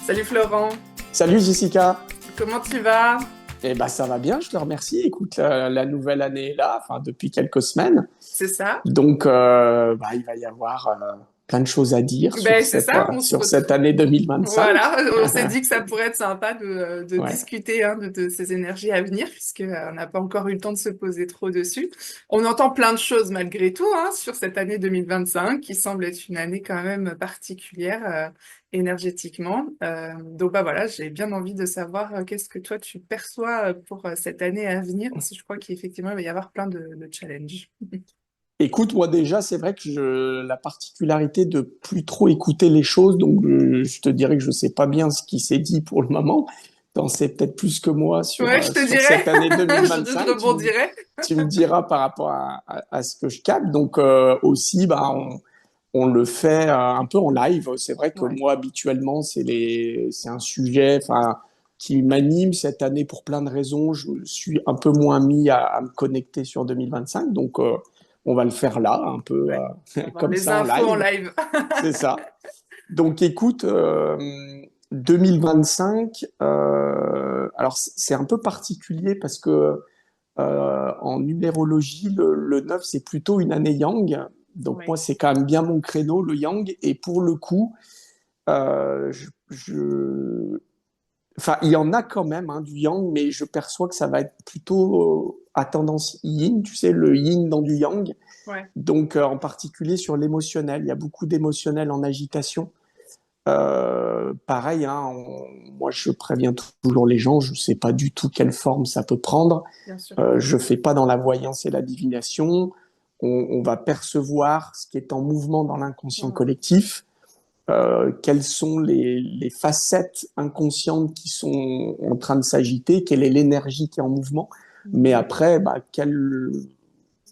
Salut Florent, Salut Jessica. comment tu vas? Eh ben ça va bien, je te remercie. Écoute, la nouvelle année est là, enfin depuis quelques semaines. C'est ça? Donc il va y avoir plein de choses à dire Ben c'est ça, on se sur retrouve. cette année 2025. Voilà, on s'est dit que ça pourrait être sympa de Ouais. discuter de ces énergies à venir, puisque on n'a pas encore eu le temps de se poser trop dessus. On entend plein de choses malgré tout sur cette année 2025, qui semble être une année quand même particulière énergétiquement. Donc bah voilà, j'ai bien envie de savoir qu'est-ce que toi tu perçois pour cette année à venir, parce que je crois qu'effectivement il va y avoir plein de challenges. Écoute, moi déjà, c'est vrai que la particularité de plus trop écouter les choses, donc je te dirais que je sais pas bien ce qui s'est dit pour le moment. T'en sais peut-être plus que moi Ouais, je te sur dirais, cette année je 2025. rebondirais. Tu me diras par rapport à ce que je capte. Donc aussi, on le fait un peu en live. C'est vrai que Ouais. moi, habituellement, c'est un sujet, enfin, qui m'anime cette année pour plein de raisons. Je me suis un peu moins mis à me connecter sur 2025. Donc, on va le faire là, un peu Ouais. On va avoir comme les ça en infos en live. live. C'est ça. Donc, écoute, 2025, alors c'est un peu particulier parce que en numérologie, le 9, c'est plutôt une année yang. Donc moi, Oui. c'est quand même bien mon créneau, le yang. Et pour le coup, euh, enfin, il y en a quand même du yang, mais je perçois que ça va être plutôt à tendance yin, tu sais, le yin dans du yang. Ouais. Donc en particulier sur l'émotionnel, il y a beaucoup d'émotionnel en agitation. Pareil, moi je préviens toujours les gens, je ne sais pas du tout quelle forme ça peut prendre. Bien sûr. Je fais pas dans la voyance et la divination. On va percevoir ce qui est en mouvement dans l'inconscient Mm. collectif, quelles sont les facettes inconscientes qui sont en train de s'agiter, quelle est l'énergie qui est en mouvement. Mais Mhm. après, quelle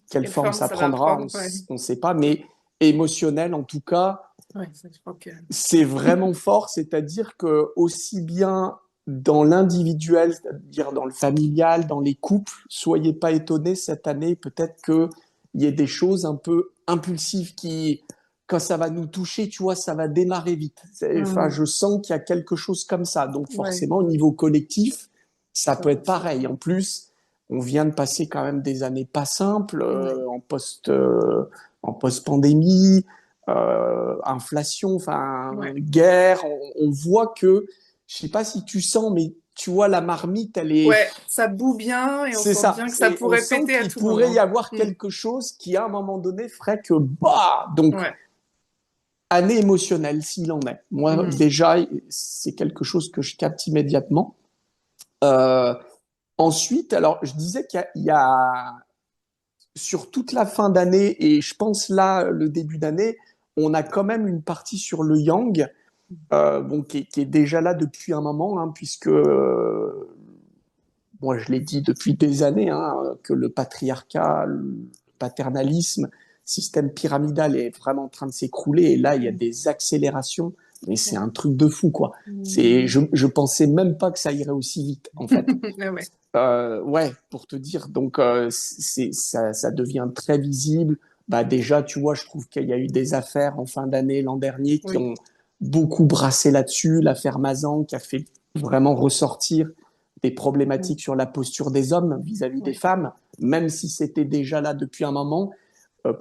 Quelle forme forme ça ça va prendra, prendre? Ouais. on sait pas. Mais émotionnel, en tout cas, Ouais, ça, je crois que... c'est vraiment fort, c'est-à-dire que aussi bien dans l'individuel, c'est-à-dire dans le familial, dans les couples, soyez pas étonnés cette année, peut-être qu'il y ait des choses un peu impulsives qui, quand ça va nous toucher, tu vois, ça va démarrer vite. Enfin, Mm. je sens qu'il y a quelque chose comme ça. Donc Ouais, forcément, au niveau collectif, ça ça peut va être se pareil. faire. En plus, on vient de passer quand même des années pas simples Ouais. en post-pandémie, inflation, enfin Ouais. guerre. On voit que, je sais pas si tu sens, mais tu vois la marmite, elle est, Ouais, ça bout bien et on c'est sent ça. bien que ça On pourrait sent péter à qu'il tout pourrait y moment. avoir Mm. quelque chose qui à un moment donné ferait que bah donc Ouais. année émotionnelle s'il en est. Moi Mm. déjà c'est quelque chose que je capte immédiatement. Euh, Ensuite, alors je disais il y a sur toute la fin d'année et je pense là le début d'année, on a quand même une partie sur le yang bon, qui est déjà là depuis un moment, puisque moi je l'ai dit depuis des années, que le patriarcat, le paternalisme, système pyramidal est vraiment en train de s'écrouler. Et là, il y a Mm. des accélérations, mais c'est Ouais. un truc de fou, quoi. Mm. Je pensais même pas que ça irait aussi vite, en fait. Ah ouais. Ouais, pour te dire, donc ça devient très visible. Bah déjà, tu vois, je trouve qu'il y a eu des affaires en fin d'année l'an dernier qui Oui. ont beaucoup brassé là-dessus. L'affaire Mazan qui a fait vraiment ressortir des Mm. problématiques sur la posture des hommes vis-à-vis des Ouais. femmes, même si c'était déjà là depuis un moment.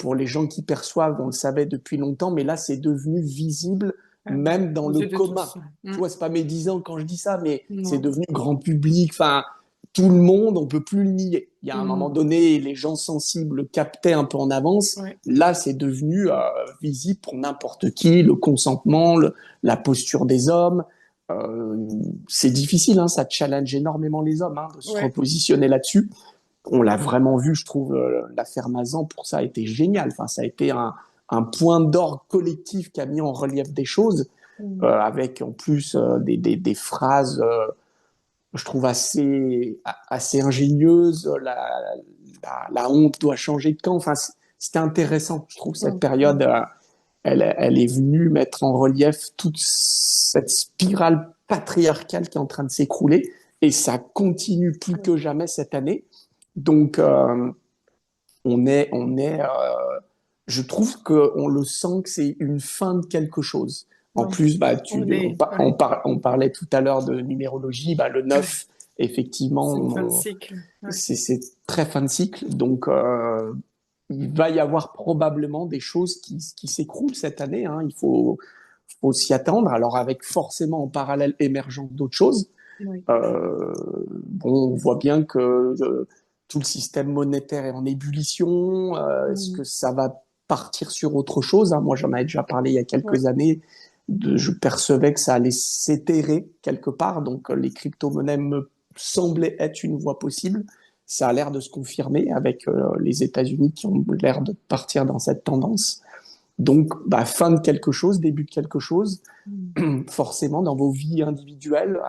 Pour les gens qui perçoivent, on le savait depuis longtemps, mais là, c'est devenu visible Ah ouais. même dans Aux le yeux de commun. tous. Tu Mm. vois, c'est pas médisant quand je dis ça, mais c'est Non. devenu grand public. Enfin, tout le monde, on peut plus le nier. Il y a un moment Mm. donné, les gens sensibles captaient un peu en avance. Ouais. Là, c'est devenu visible pour n'importe qui, le consentement, la posture des hommes. Euh, c'est difficile, ça challenge énormément les hommes de se Ouais. repositionner là-dessus. On l'a vraiment vu, je trouve, l'affaire Mazan, pour ça, a été génial. Enfin, ça a été un point d'orgue collectif qui a mis en relief des choses, Mm. avec en plus des phrases je trouve assez ingénieuse. La honte doit changer de camp. Enfin, c'était intéressant, je trouve, cette Mm. période. Mm. Elle est venue mettre en relief toute cette spirale patriarcale qui est en train de s'écrouler. Et ça continue plus Ouais. que jamais cette année. Donc, je trouve qu'on le sent que c'est une fin de quelque chose. En Donc, plus, ouais, on parlait tout à l'heure de numérologie. Bah, le ouais, 9, effectivement, c'est une fin de cycle. Ouais. c'est très fin de cycle. Donc, il va y avoir probablement des choses qui s'écroulent cette année. Hein. Faut s'y attendre. Alors, avec forcément en parallèle émergence d'autres choses. Oui. Euh, bon, on voit bien que tout le système monétaire est en ébullition. Est-ce Mm. que ça va partir sur autre chose? Hein? Moi, j'en avais déjà parlé il y a Ouais. quelques années. Je percevais que ça allait s'éthérer quelque part. Donc, les crypto-monnaies me semblaient être une voie possible. Ça a l'air de se confirmer avec les États-Unis qui ont l'air de partir dans cette tendance. Donc, bah, fin de quelque chose, début de quelque chose, Mm. forcément dans vos vies individuelles,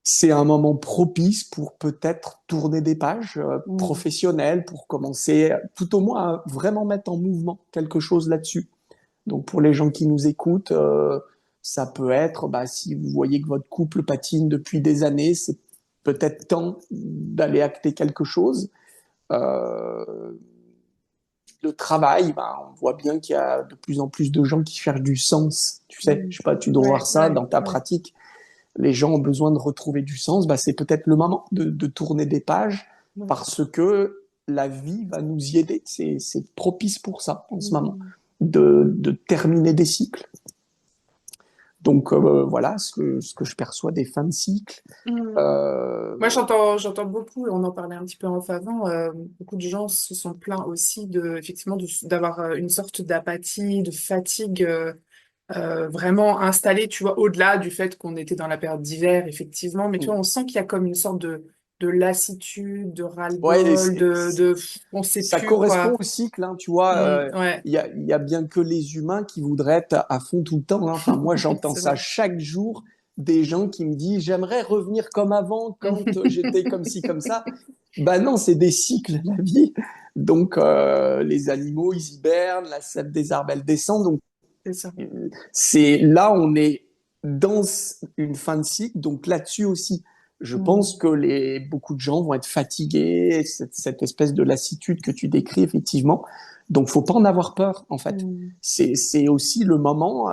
c'est un moment propice pour peut-être tourner des pages Mm. professionnelles, pour commencer tout au moins à vraiment mettre en mouvement quelque chose là-dessus. Donc pour les gens qui nous écoutent, ça peut être, bah, si vous voyez que votre couple patine depuis des années, c'est peut-être temps d'aller acter quelque chose. Euh, le travail, bah, on voit bien qu'il y a de plus en plus de gens qui cherchent du sens. Tu sais, Mm. je sais pas, tu dois voir Ouais, ça ouais, dans ta ouais. pratique. Les gens ont besoin de retrouver du sens. Bah, c'est peut-être le moment de tourner des pages Ouais. parce que la vie va nous y aider. C'est propice pour ça en ce moment, Mm. de terminer des cycles. Donc voilà ce que je perçois des fins de cycle. Mm. Euh, Moi, j'entends beaucoup, et on en parlait un petit peu en avant, beaucoup de gens se sont plaints aussi effectivement, d'avoir une sorte d'apathie, de fatigue vraiment installée, tu vois, au-delà du fait qu'on était dans la période d'hiver, effectivement, mais tu vois, on sent qu'il y a comme une sorte de lassitude, de ouais, ras-le-bol, on sait ça plus, correspond quoi. au cycle, hein, tu vois. Ouais, Il y a bien que les humains qui voudraient être à fond tout le temps. Hein. Enfin, moi, j'entends c'est ça vrai. chaque jour des gens qui me disent j'aimerais revenir comme avant quand j'étais comme ci, comme ça. Ben non, c'est des cycles, la vie. Donc, les animaux, ils hibernent, la sève des arbres, elle descend. Donc, C'est ça. c'est là, on est dans une fin de cycle. Donc, là-dessus aussi, je pense Mm. que beaucoup de gens vont être fatigués, cette espèce de lassitude que tu décris, effectivement. Donc, faut pas en avoir peur, en fait. Mm. C'est aussi le moment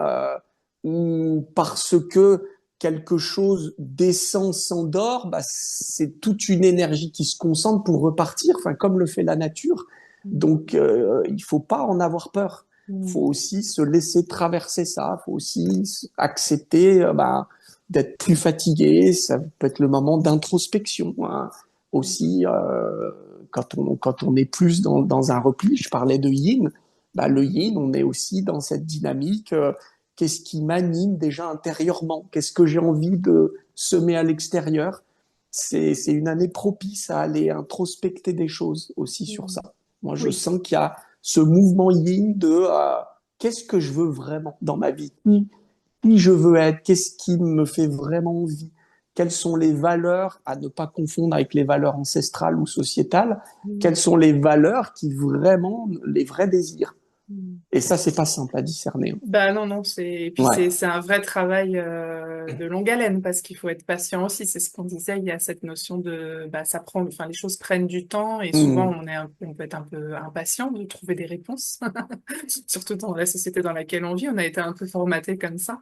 où, parce que quelque chose descend, s'endort, bah, c'est toute une énergie qui se concentre pour repartir, enfin, comme le fait la nature. Donc, il faut pas en avoir peur. Faut Mm. aussi se laisser traverser ça. Faut aussi accepter bah, d'être plus fatigué. Ça peut être le moment d'introspection hein. Aussi. Quand on est plus dans un repli, je parlais de yin, bah, le yin, on est aussi dans cette dynamique. Qu'est-ce qui m'anime déjà intérieurement? Qu'est-ce que j'ai envie de semer à l'extérieur? C'est une année propice à aller introspecter des choses aussi sur Mm. ça. Moi, je Oui. sens qu'il y a ce mouvement yin de qu'est-ce que je veux vraiment dans ma vie? Qui je veux être? Qu'est-ce qui me fait vraiment envie? Quelles sont les valeurs à ne pas confondre avec les valeurs ancestrales ou sociétales? Quelles Mm. sont les valeurs qui vraiment, les vrais désirs? Mm. Et ça, c'est pas simple à discerner. Hein. Bah non, non, et puis Ouais. c'est un vrai travail de longue haleine parce qu'il faut être patient aussi. C'est ce qu'on disait, il y a cette notion de bah ça prend, enfin les choses prennent du temps et souvent Mmh. on peut être un peu impatient de trouver des réponses. Surtout dans la société dans laquelle on vit, on a été un peu formaté comme ça.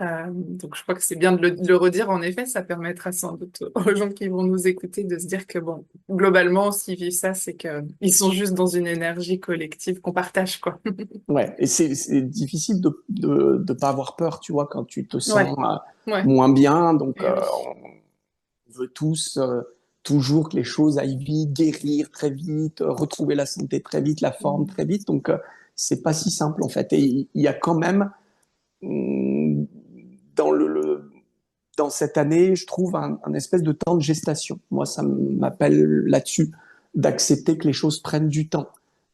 Donc je crois que c'est bien de le redire. En effet, ça permettra sans doute aux gens qui vont nous écouter de se dire que bon, globalement, s'ils vivent ça, c'est que ils sont juste dans une énergie collective qu'on partage, quoi. Ouais, et c'est difficile de pas avoir peur, tu vois, quand tu te sens Ouais, ouais. moins bien. Donc, Eh oui. on veut tous toujours que les choses aillent vite, guérir très vite, retrouver la santé très vite, la forme Mm. très vite. Donc, c'est pas si simple en fait. Et il y a quand même hum, dans dans cette année, je trouve un espèce de temps de gestation. Moi, ça m'appelle là-dessus d'accepter que les choses prennent du temps,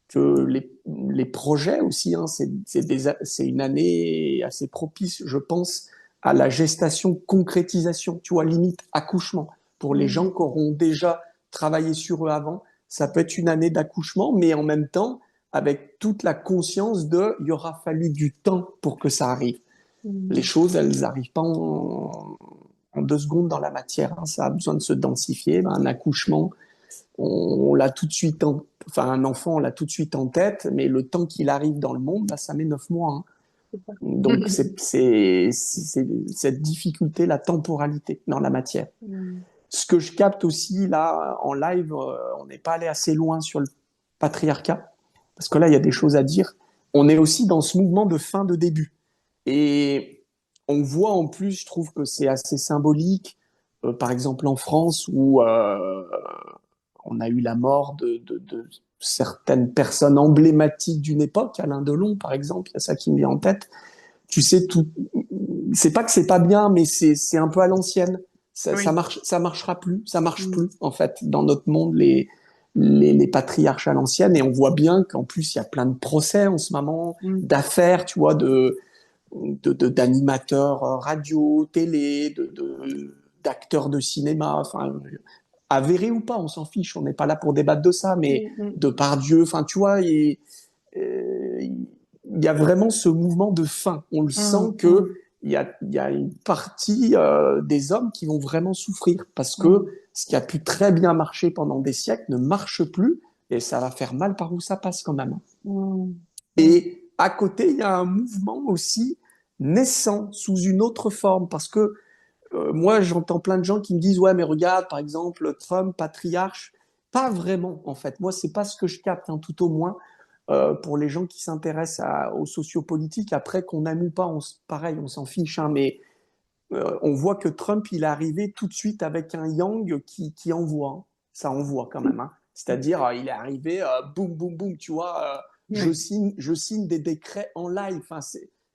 que les projets aussi, hein, c'est une année assez propice, je pense, à la gestation, concrétisation, tu vois, limite accouchement. Pour les Mm. gens qui auront déjà travaillé sur eux avant, ça peut être une année d'accouchement, mais en même temps, avec toute la conscience il y aura fallu du temps pour que ça arrive. Les Mm. choses, elles n'arrivent pas en 2 secondes dans la matière. Hein. Ça a besoin de se densifier. Ben, un accouchement, on l'a tout de suite enfin un enfant, on l'a tout de suite en tête, mais le temps qu'il arrive dans le monde, ben, ça met 9 mois. Hein. Donc, c'est cette difficulté, la temporalité dans la matière. Mm. Ce que je capte aussi là en live, on n'est pas allé assez loin sur le patriarcat, parce que là, il y a des choses à dire. On est aussi dans ce mouvement de fin de début. Et on voit en plus, je trouve que c'est assez symbolique, par exemple en France, où on a eu la mort de certaines personnes emblématiques d'une époque, Alain Delon par exemple, il y a ça qui me vient en tête. Tu sais, tout, c'est pas que c'est pas bien, mais c'est un peu à l'ancienne. Oui. Ça marchera plus, ça marche Mm. plus en fait dans notre monde les patriarches à l'ancienne. Et on voit bien qu'en plus il y a plein de procès en ce moment, Mm. d'affaires, tu vois, d'animateurs radio, télé, d'acteurs de cinéma, enfin, avérés ou pas, on s'en fiche, on n'est pas là pour débattre de ça, mais Mm. de par Dieu, enfin, tu vois, il y a vraiment ce mouvement de fin. On le sent Mm. que Mm. il y a une partie des hommes qui vont vraiment souffrir parce que Mm. ce qui a pu très bien marcher pendant des siècles ne marche plus et ça va faire mal par où ça passe quand même. Mm. Mm. Et à côté, il y a un mouvement aussi naissant sous une autre forme parce que moi, j'entends plein de gens qui me disent ouais, mais regarde, par exemple, Trump, patriarche. Pas vraiment, en fait. Moi, c'est pas ce que je capte, hein, tout au moins. Pour les gens qui s'intéressent aux sociopolitiques, après qu'on aime ou pas, pareil, on s'en fiche, hein, mais on voit que Trump, il est arrivé tout de suite avec un yang qui envoie. Hein. Ça envoie quand même. Hein. C'est-à-dire, il est arrivé, boum, boum, boum, tu vois, Ouais. je signe des décrets en live. Enfin,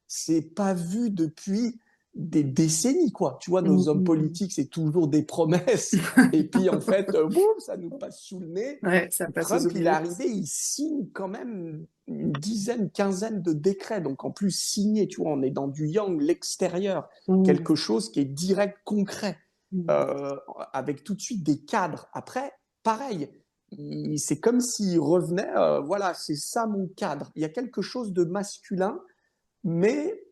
c'est pas vu depuis des décennies, quoi. Tu vois, nos Mm. hommes Mm. politiques, c'est toujours des promesses. Et puis, en fait, boum, ça nous passe sous le nez. Ouais, ça passe aux Trump, il est oubliettes. arrivé, il signe quand même une dizaine, quinzaine de décrets. Donc, en plus, signé, tu vois, on est dans du yang, l'extérieur, Mm. quelque chose qui est direct, concret, Mm. euh, avec tout de suite des cadres. Après, pareil, c'est comme s'il revenait, voilà, c'est ça mon cadre. Il y a quelque chose de masculin, mais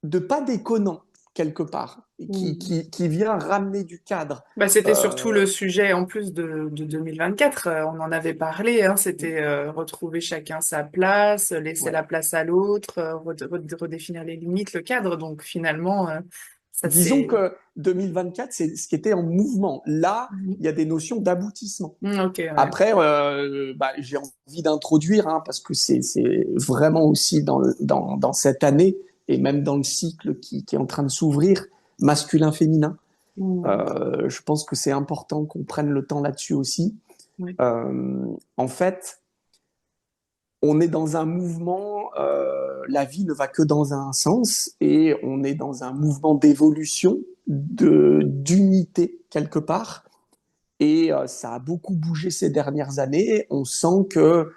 de pas déconnant, quelque part, Mm. qui vient ramener du cadre. Bah, c'était surtout Euh, le sujet en plus de 2024. On en avait parlé, hein, c'était retrouver chacun sa place, laisser ouais. la place à l'autre, redéfinir les limites, le cadre. Donc finalement, ça Disons c'est... que 2024, c'est ce qui était en mouvement. Là, Mhm. il y a des notions d'aboutissement. Ok, ouais. Après, bah, j'ai envie d'introduire, hein, parce que c'est vraiment aussi dans cette année, et même dans le cycle qui est en train de s'ouvrir, masculin-féminin. Mm. Je pense que c'est important qu'on prenne le temps là-dessus aussi. Ouais. En fait, on est dans un mouvement, la vie ne va que dans un sens, et on est dans un mouvement d'évolution, d'unité quelque part. Et ça a beaucoup bougé ces dernières années. On sent que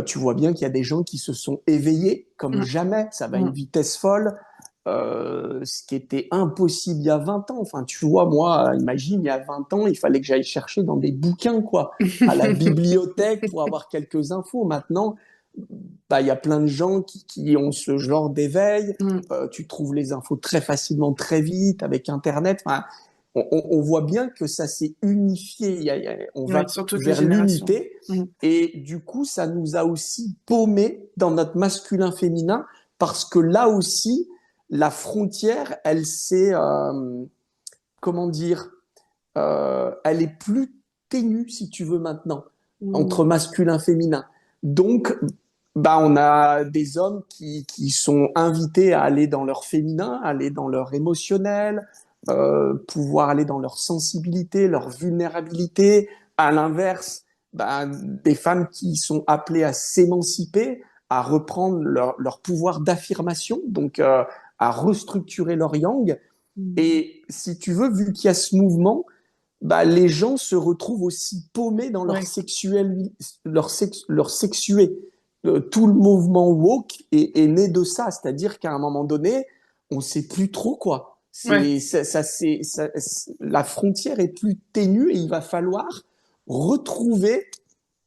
tu vois bien qu'il y a des gens qui se sont éveillés comme Mm. jamais. Ça va à une Mm. vitesse folle. Ce qui était impossible il y a 20 ans. Enfin, tu vois, moi, imagine, il y a 20 ans, il fallait que j'aille chercher dans des bouquins, quoi, à la bibliothèque pour avoir quelques infos. Maintenant, bah, il y a plein de gens qui ont ce genre d'éveil. Mm. Tu trouves les infos très facilement, très vite, avec Internet. Enfin, on voit bien que ça s'est unifié. On Ouais, va sur toutes les vers générations. l'unité. Mm. Et du coup, ça nous a aussi paumé dans notre masculin-féminin parce que là aussi, la frontière, elle s'est, comment dire, elle est plus ténue, si tu veux, maintenant, entre Mm. masculin-féminin. Donc, bah, on a des hommes qui sont invités à aller dans leur féminin, aller dans leur émotionnel, pouvoir aller dans leur sensibilité, leur vulnérabilité. À l'inverse, bah, des femmes qui sont appelées à s'émanciper, à reprendre leur pouvoir d'affirmation, donc à restructurer leur yang. Mm. Et si tu veux, vu qu'il y a ce mouvement, bah, les gens se retrouvent aussi paumés dans leur Ouais. sexuel, leur sexué. Tout le mouvement woke est né de ça, c'est-à-dire qu'à un moment donné, on sait plus trop quoi. Ouais. La frontière est plus ténue et il va falloir retrouver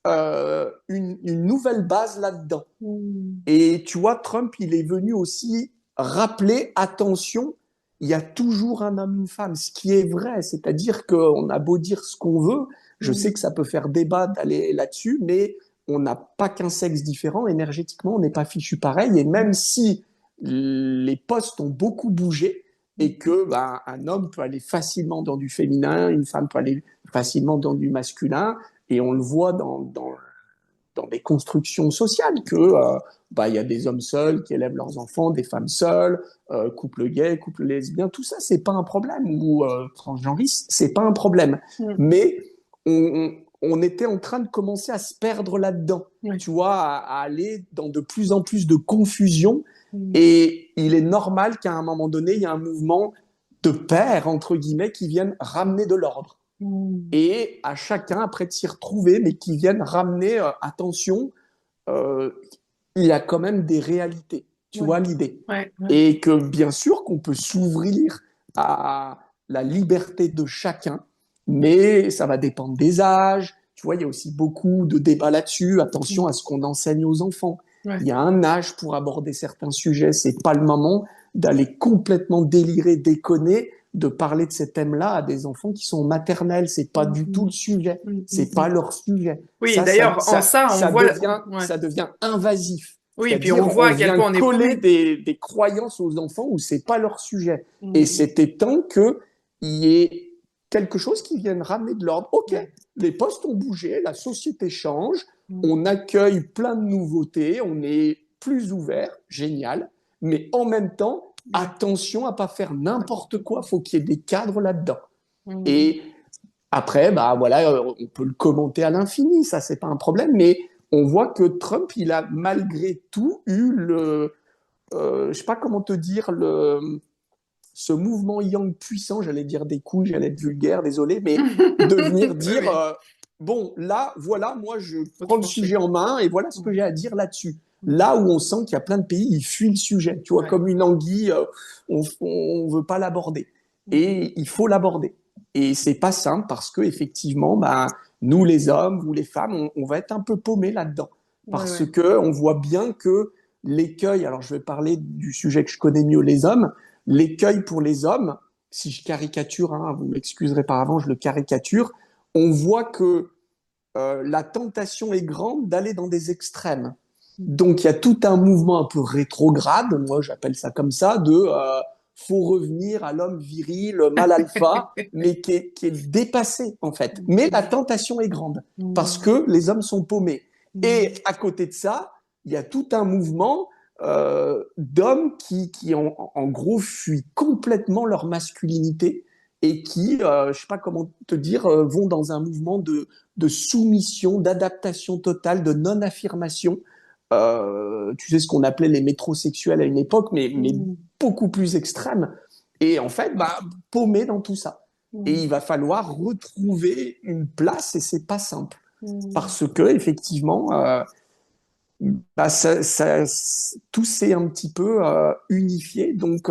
une nouvelle base là-dedans. Mm. Et tu vois, Trump, il est venu aussi rappeler, attention, il y a toujours un homme, une femme, ce qui est vrai, c'est-à-dire qu'on a beau dire ce qu'on veut, je sais que Mm. ça peut faire débat d'aller là-dessus, mais on n'a pas qu'un sexe différent, énergétiquement, on n'est pas fichu pareil, et même si les postes ont beaucoup bougé et que ben, un homme peut aller facilement dans du féminin, une femme peut aller facilement dans du masculin, et on le voit dans des constructions sociales que bah, y a des hommes seuls qui élèvent leurs enfants, des femmes seules, couples gays, couples lesbiens, tout ça c'est pas un problème, ou transgenristes, c'est pas un problème. Mm. Mais on était en train de commencer à se perdre là-dedans, Ouais. tu vois, à aller dans de plus en plus de confusion. Mm. Et il est normal qu'à un moment donné, il y ait un mouvement de pairs, entre guillemets, qui viennent ramener de l'ordre. Mm. Et à chacun, après, de s'y retrouver, mais qui viennent ramener, attention, euh, il y a quand même des réalités. Tu Ouais. vois l'idée. Ouais. Ouais. Et que bien sûr qu'on peut s'ouvrir à la liberté de chacun, mais ça va dépendre des âges. Tu vois, il y a aussi beaucoup de débats là-dessus. Attention Mm. à ce qu'on enseigne aux enfants. Ouais. Il y a un âge pour aborder certains sujets. C'est pas le moment d'aller complètement délirer, déconner, de parler de ces thèmes-là à des enfants qui sont maternels. C'est pas du tout Mm. le sujet. Mm. Mm. C'est Mm. pas leur sujet. Oui, d'ailleurs, en ça, on voit. Ouais. Ça devient invasif. Oui, et puis on C'est-à-dire, voit on à quel vient point on est coller paumé. des croyances aux enfants où c'est pas leur sujet. Et Mm. c'était temps qu'il y ait quelque chose qui vienne ramener de l'ordre. Ok, Ouais. les postes ont bougé, la société change, Mm. on accueille plein de nouveautés, on est plus ouvert, génial. Mais en même temps, Ouais. attention à pas faire n'importe quoi. Faut qu'il y ait des cadres là-dedans. Mm. Et après, bah voilà, on peut le commenter à l'infini, ça c'est pas un problème, mais on voit que Trump, il a malgré tout eu je sais pas comment te dire, ce mouvement yang puissant, j'allais dire des couilles, j'allais être vulgaire, désolé, mais de venir Oui, dire, oui, bon, là, voilà, moi je faut prends le trancher. sujet en main et voilà ce que Mm. j'ai à dire là-dessus. Mm. Là où on sent qu'il y a plein de pays, ils fuient le sujet, tu vois, Ouais. comme une anguille, on veut pas l'aborder. Mm. Et il faut l'aborder. Et c'est pas simple parce que effectivement, bah, nous les hommes ou les femmes, on va être un peu paumés là-dedans. Ouais, Parce ouais. que on voit bien que l'écueil, alors je vais parler du sujet que je connais mieux, les hommes, l'écueil pour les hommes, si je caricature, hein, vous m'excuserez par avant, je le caricature, on voit que la tentation est grande d'aller dans des extrêmes. Mm. Donc il y a tout un mouvement un peu rétrograde, moi j'appelle ça comme ça, de faut revenir à l'homme viril, mâle alpha, mais qui est dépassé en fait. Mais la tentation est grande parce Mm. que les hommes sont paumés. Et Mm. à côté de ça, il y a tout un mouvement d'hommes qui en gros fuient complètement leur masculinité et qui, je sais pas comment te dire, vont dans un mouvement de soumission, d'adaptation totale, de non-affirmation. Tu sais ce qu'on appelait les métrosexuels à une époque, mais Mm. beaucoup plus extrême. Et en fait, bah, paumé dans tout ça. Et Mm. il va falloir retrouver une place et c'est pas simple. Mm. Parce que, effectivement, bah, tout s'est un petit peu unifié. Donc,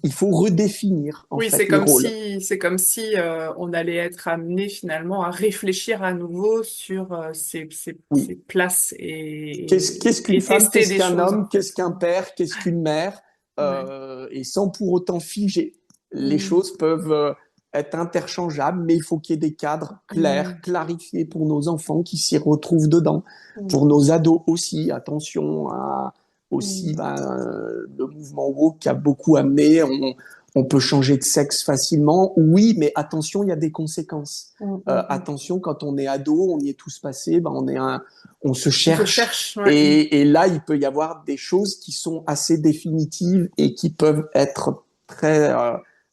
il faut redéfinir, en Oui, fait, les rôles. c'est comme si on allait être amené finalement à réfléchir à nouveau sur ces Oui. places Qu'est-ce qu'une et femme, tester qu'est-ce des qu'un choses en homme, fait. qu'est-ce qu'un père, qu'est-ce qu'une mère, Ouais. et sans pour autant figer. Les Mm. choses peuvent être interchangeables, mais il faut qu'il y ait des cadres clairs, Mm. clarifiés pour nos enfants qui s'y retrouvent dedans, Mm. pour nos ados aussi. Attention à aussi Mm. ben, le mouvement woke qui a beaucoup amené. On peut changer de sexe facilement, oui, mais attention, il y a des conséquences. Mm. Mm. Mm. Attention, quand on est ado, on y est tous passés, ben on se On se cherche. cherche, ouais. Mm. Et là, il peut y avoir des choses qui sont assez définitives et qui peuvent être très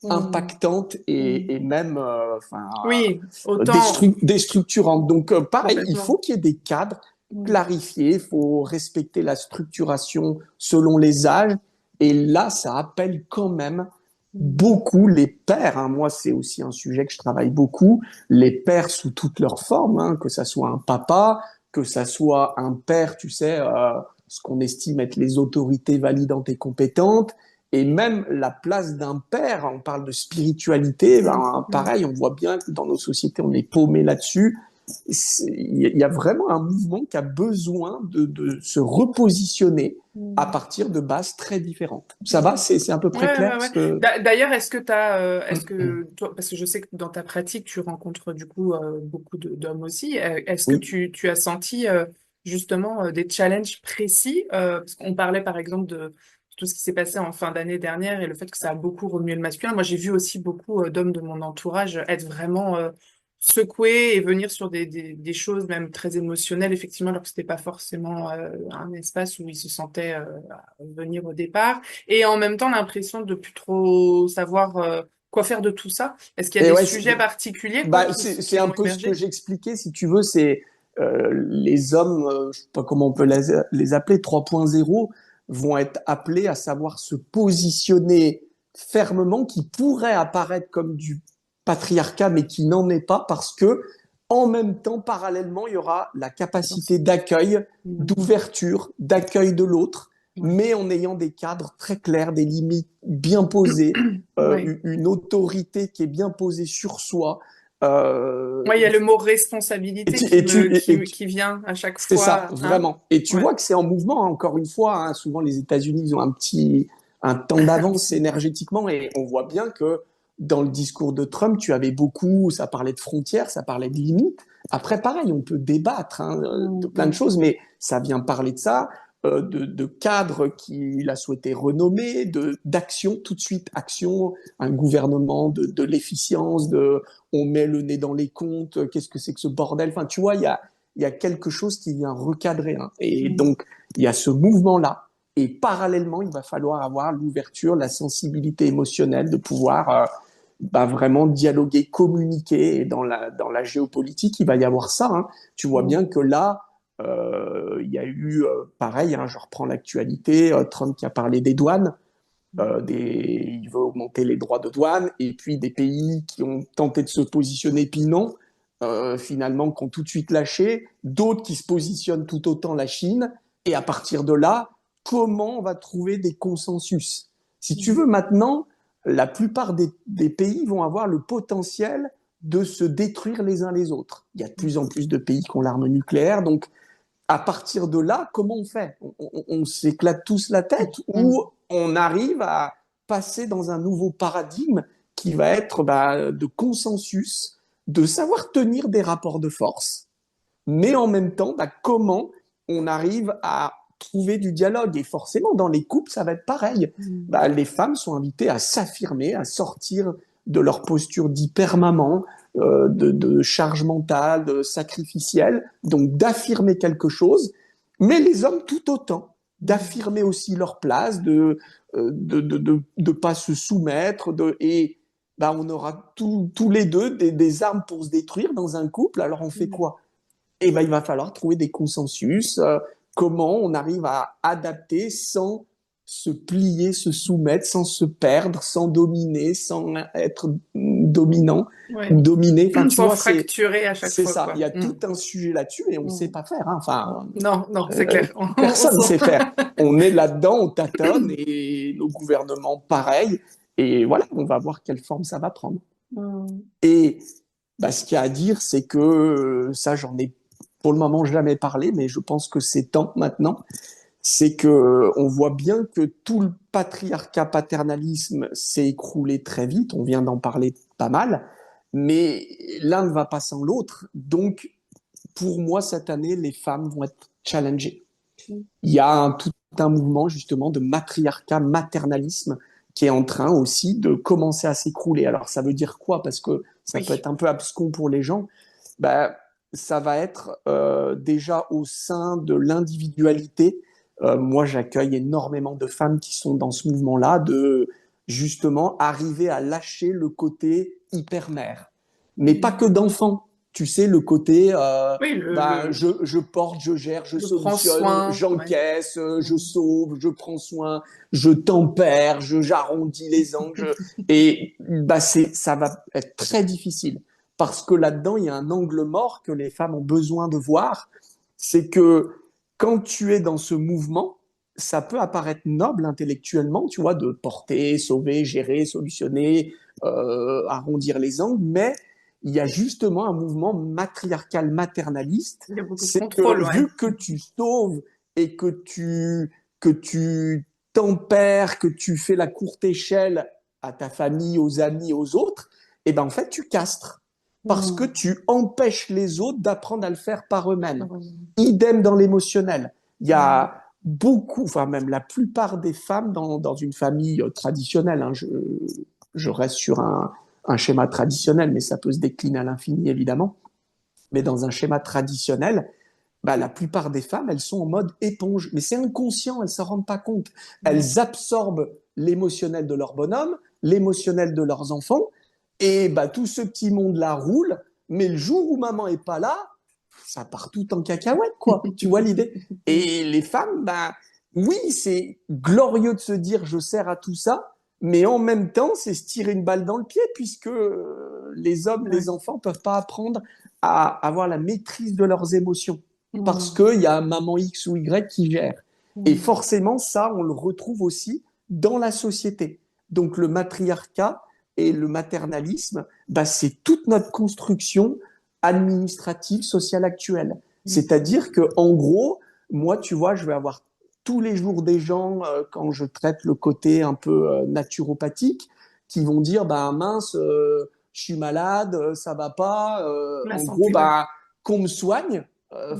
Mm. impactantes Mm. et même enfin, Oui, autant déstructurantes. Donc, pareil, il complètement. faut qu'il y ait des cadres Mm. clarifiés, il faut respecter la structuration selon les âges. Et là, ça appelle quand même Mm. beaucoup les pères. Hein. Moi, c'est aussi un sujet que je travaille beaucoup. Les pères sous toutes leurs formes, hein, que ça soit un papa, que ça soit un père, tu sais, ce qu'on estime être les autorités validantes et compétentes, et même la place d'un père, on parle de spiritualité, Mm. ben, Mm. pareil, on voit bien que dans nos sociétés, on est paumé là-dessus. Il y a vraiment un mouvement qui a besoin de se repositionner à Mm. partir de bases très différentes. Ça va, Mm. c'est à peu près Ouais, clair ouais, ouais. ce que... D'ailleurs, est-ce que toi, parce que je sais que dans ta pratique, tu rencontres du coup beaucoup d'hommes aussi. Est-ce que Oui. tu as senti justement des challenges précis, parce qu'on parlait par exemple de tout ce qui s'est passé en fin d'année dernière et le fait que ça a beaucoup remué le masculin. Moi, j'ai vu aussi beaucoup d'hommes de mon entourage être vraiment secoués et venir sur des choses même très émotionnelles, effectivement, alors que c'était pas forcément un espace où ils se sentaient venir au départ. Et en même temps, l'impression de plus trop savoir quoi faire de tout ça. Est-ce qu'il y a Et des ouais, sujets particuliers quoi, bah, c'est qui un vont peu ce que émerger? j'expliquais, si tu veux, c'est les hommes, je sais pas comment on peut les appeler, 3.0, vont être appelés à savoir se positionner fermement, qui pourrait apparaître comme du patriarcat, mais qui n'en est pas, parce que en même temps, parallèlement, il y aura la capacité Attention. d'accueil, Mm. d'ouverture, d'accueil de l'autre, Ouais. mais en ayant des cadres très clairs, des limites bien posées, Ouais. une autorité qui est bien posée sur soi. Moi, il y a le mot Et responsabilité tu, et tu, et tu- qui vient à chaque c'est ça, fois, hein? vraiment. Et tu Ouais. vois que c'est en mouvement, hein, encore une fois. Hein, souvent, les États-Unis, ils ont un temps d'avance énergétiquement, et on voit bien que dans le discours de Trump, tu avais beaucoup, ça parlait de frontières, ça parlait de limites. Après, pareil, on peut débattre hein, de plein de Mm, choses, mais ça vient parler de ça, de cadres qu'il a souhaité renommer, d'action, tout de suite, action, un gouvernement de l'efficience, on met le nez dans les comptes, qu'est-ce que c'est que ce bordel? Enfin, tu vois, il y a quelque chose qui vient recadrer. Hein. Et mm, donc, il y a ce mouvement-là. Et parallèlement, il va falloir avoir l'ouverture, la sensibilité émotionnelle de pouvoir bah, vraiment dialoguer, communiquer. Et dans la géopolitique, il va y avoir ça. Hein. Tu vois mm, bien que là, il y a eu, pareil, hein, je reprends l'actualité, Trump qui a parlé des douanes. Il veut augmenter les droits de douane, et puis des pays qui ont tenté de se positionner, puis non, finalement, qui ont tout de suite lâché, d'autres qui se positionnent tout autant, la Chine, et à partir de là, comment on va trouver des consensus? Si tu mm, veux, maintenant, la plupart des pays vont avoir le potentiel de se détruire les uns les autres. Il y a de plus en plus de pays qui ont l'arme nucléaire, donc à partir de là, comment on fait? On s'éclate tous la tête, mm, ou on arrive à passer dans un nouveau paradigme qui va être bah, de consensus, de savoir tenir des rapports de force, mais en même temps, bah, comment on arrive à trouver du dialogue. Et forcément, dans les couples, ça va être pareil. mm. Bah, les femmes sont invitées à s'affirmer, à sortir de leur posture d'hyper-maman, de charge mentale, de sacrificielle, donc d'affirmer quelque chose, mais les hommes tout autant, Mm. d'affirmer aussi leur place, de pas se soumettre, et bah, on aura tous les deux des armes pour se détruire dans un couple, alors on fait Mm. quoi? Et ben, il va falloir trouver des consensus, comment on arrive à adapter sans se plier, se soumettre, sans se perdre, sans dominer, sans être dominant Ouais. ou dominé. Enfin, tu Sans vois, fracturer à chaque c'est fois, ça. Il quoi. y a Mm, tout un sujet là-dessus et on ne sait mm. pas faire. Hein. Enfin, Non, non, c'est clair. On personne ne sent. sait faire. On est là-dedans, on tâtonne et nos gouvernements, pareil. Et voilà, on va voir quelle forme ça va prendre. Mm, Et bah, ce qu'il y a à dire, c'est que ça, j'en ai pour le moment jamais parlé, mais je pense que c'est temps maintenant. C'est que on voit bien que tout le patriarcat paternalisme s'est écroulé très vite. On vient d'en parler pas mal, mais l'un ne va pas sans l'autre. Donc, pour moi, cette année, les femmes vont être challengées. mm. Il y a tout un mouvement justement de matriarcat, maternalisme qui est en train aussi de commencer à s'écrouler. Alors ça veut dire quoi? Parce que ça peut Oui. être un peu abscon pour les gens. Ben, ça va être déjà au sein de l'individualité. Moi, j'accueille énormément de femmes qui sont dans ce mouvement-là, de justement arriver à lâcher le côté hyper-mère. Mais pas Mm. que d'enfants. Tu sais, le côté Oui, bah, je porte, je gère, je le prends solutionne, soin. Ouais. j'encaisse, je Mm. sauve, je prends soin, je tempère, j'arrondis les angles. Et bah, ça va être très difficile. Parce que là-dedans, il y a un angle mort que les femmes ont besoin de voir. C'est que quand tu es dans ce mouvement, ça peut apparaître noble intellectuellement, tu vois, de porter, sauver, gérer, solutionner, arrondir les angles, mais il y a justement un mouvement matriarcal maternaliste. Il y a beaucoup de C'est que contrôle, ouais. vu que tu sauves et que tu tempères, que tu fais la courte échelle à ta famille, aux amis, aux autres, et ben en fait tu castres. parce que Mm. tu empêches les autres d'apprendre à le faire par eux-mêmes. Mm. Idem dans l'émotionnel. Il y Mm. a beaucoup, enfin même la plupart des femmes dans une famille traditionnelle, hein, je reste sur un schéma traditionnel, mais ça peut se décliner à l'infini évidemment, mais dans un schéma traditionnel, bah, la plupart des femmes, elles sont en mode éponge. Mais c'est inconscient, elles ne s'en rendent pas compte. Mm. Elles absorbent l'émotionnel de leur bonhomme, l'émotionnel de leurs enfants, et bah, tout ce petit monde-là roule, mais le jour où maman est pas là, ça part tout en cacahuète, quoi. Tu vois l'idée? Et les femmes, bah, oui, c'est glorieux de se dire je sers à tout ça, mais en même temps, c'est se tirer une balle dans le pied, puisque les hommes, Ouais. les enfants peuvent pas apprendre à avoir la maîtrise de leurs émotions parce Mm. qu'il y a un maman X ou Y qui gère. Et Mm. forcément, ça, on le retrouve aussi dans la société. Donc le matriarcat et le maternalisme, bah, c'est toute notre construction administrative, sociale actuelle. Mm. C'est-à-dire que, en gros, moi, tu vois, je vais avoir tous les jours des gens, quand je traite le côté un peu naturopathique, qui vont dire, bah mince, je suis malade, ça va pas. La En gros, santé, ouais. bah qu'on me soigne,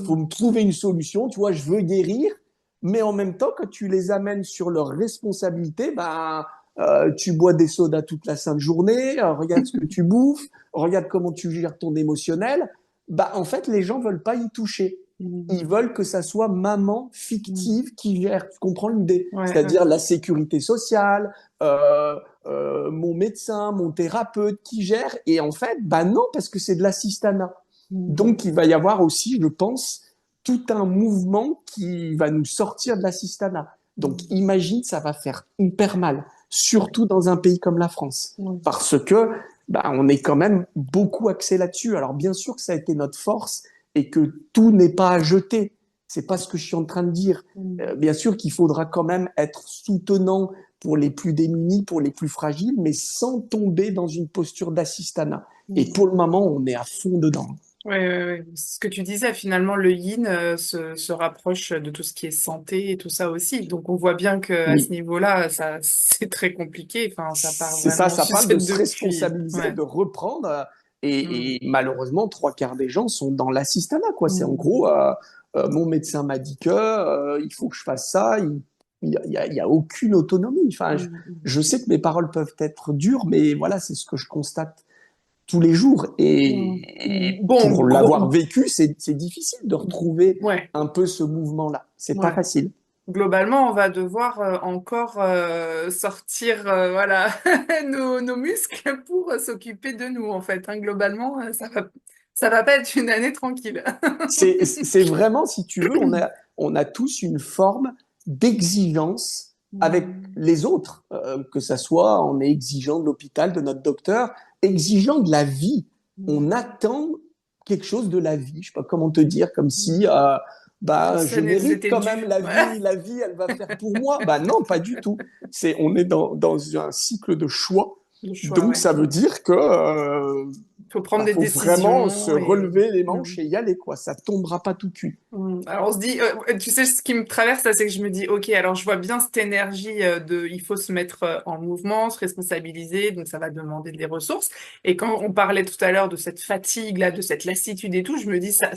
faut Mm. me trouver une solution. Tu vois, je veux guérir, mais en même temps, quand tu les amènes sur leurs responsabilités, bah tu bois des sodas toute la sainte journée, regarde ce que tu bouffes, regarde comment tu gères ton émotionnel. Bah en fait, les gens veulent pas y toucher. Mm. Ils veulent que ça soit maman Mm. fictive qui gère. Tu comprends l'idée? Ouais, ouais. C'est-à-dire la sécurité sociale, mon médecin, mon thérapeute qui gère. Et en fait, bah non, parce que c'est de l'assistanat. Mm. Donc, il va y avoir aussi, je pense, tout un mouvement qui va nous sortir de l'assistanat. Donc, Mm. imagine, ça va faire hyper mal, surtout dans un pays comme la France, Mm. parce que bah, on est quand même beaucoup axé là-dessus. Alors, bien sûr que ça a été notre force et que tout n'est pas à jeter. C'est pas ce que je suis en train de dire. Mm. Bien sûr qu'il faudra quand même être soutenant pour les plus démunis, pour les plus fragiles, mais sans tomber dans une posture d'assistanat. Et Mm. pour le moment, on est à fond dedans. Ouais, ouais, ouais. Ce que tu disais, finalement, le yin se rapproche de tout ce qui est santé et tout ça aussi. Donc, on voit bien que à ce Oui, niveau-là, ça, c'est très compliqué. Enfin, ça part c'est ça, vraiment, ça tu parle sais, de se depuis. responsabiliser, Ouais. de reprendre. Mm. Et malheureusement, trois quarts des gens sont dans l'assistanat, quoi. C'est en Mm. gros, mon médecin m'a dit que il faut que je fasse ça. Il y a aucune autonomie. Enfin, Mm. je sais que mes paroles peuvent être dures, mais voilà, c'est ce que je constate tous les jours. Mm. Mm. Et Bon, pour l'avoir vécu, c'est difficile de retrouver ouais. un peu ce mouvement-là. C'est pas Ouais. facile. Globalement, on va devoir encore sortir voilà nos muscles pour s'occuper de nous en fait. Hein. Globalement, ça va pas être une année tranquille. C'est vraiment, si tu veux, on a tous une forme d'exigence avec Mm. les autres, que ça soit on est exigeant de l'hôpital, de notre docteur, exigeant de la vie. On Mm. attend quelque chose de la vie. Je sais pas comment te dire, comme si Comme bah si je ça nous mérite était quand même dû. Ouais. la vie, elle va faire pour moi. Bah non, pas du tout. C'est on est dans un cycle de choix. Le choix, Donc ouais. ça veut dire que Il faut prendre bah, des faut vraiment se décisions et. relever les Mm. manches et y aller, quoi. Ça tombera pas tout cuit. Alors on se dit, tu sais, ce qui me traverse, là, c'est que je me dis, ok, alors je vois bien cette énergie de, il faut se mettre en mouvement, se responsabiliser, donc ça va demander des ressources. Et quand on parlait tout à l'heure de cette fatigue, là, de cette lassitude et tout, je me dis, ça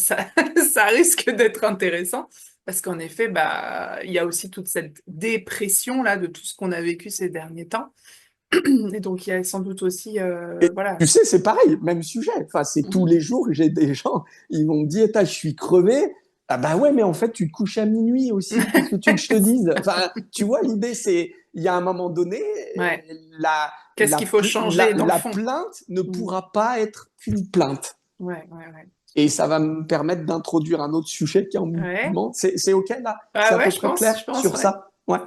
risque d'être intéressant, parce qu'en effet, bah, il y a aussi toute cette dépression, là, de tout ce qu'on a vécu ces derniers temps. Et donc il y a sans doute aussi, Et voilà. tu sais, c'est pareil, même sujet. Enfin, c'est tous les jours, j'ai des gens, ils vont me dire, je suis crevé. Ah bah ouais, mais en fait, tu te couches à minuit aussi. Qu'est-ce que tu veux que je te dise? Enfin, tu vois, l'idée, c'est, il y a un moment donné, Ouais. Qu'est-ce qu'il faut changer dans le la fond? plainte ne Mm. pourra pas être qu'une plainte. Ouais, ouais, ouais. Et ça va me permettre d'introduire un autre sujet qui est en Ouais. mouvement. C'est OK là? C'est Ah à ouais, peu près clair je pense, sur ouais. ça? Ouais.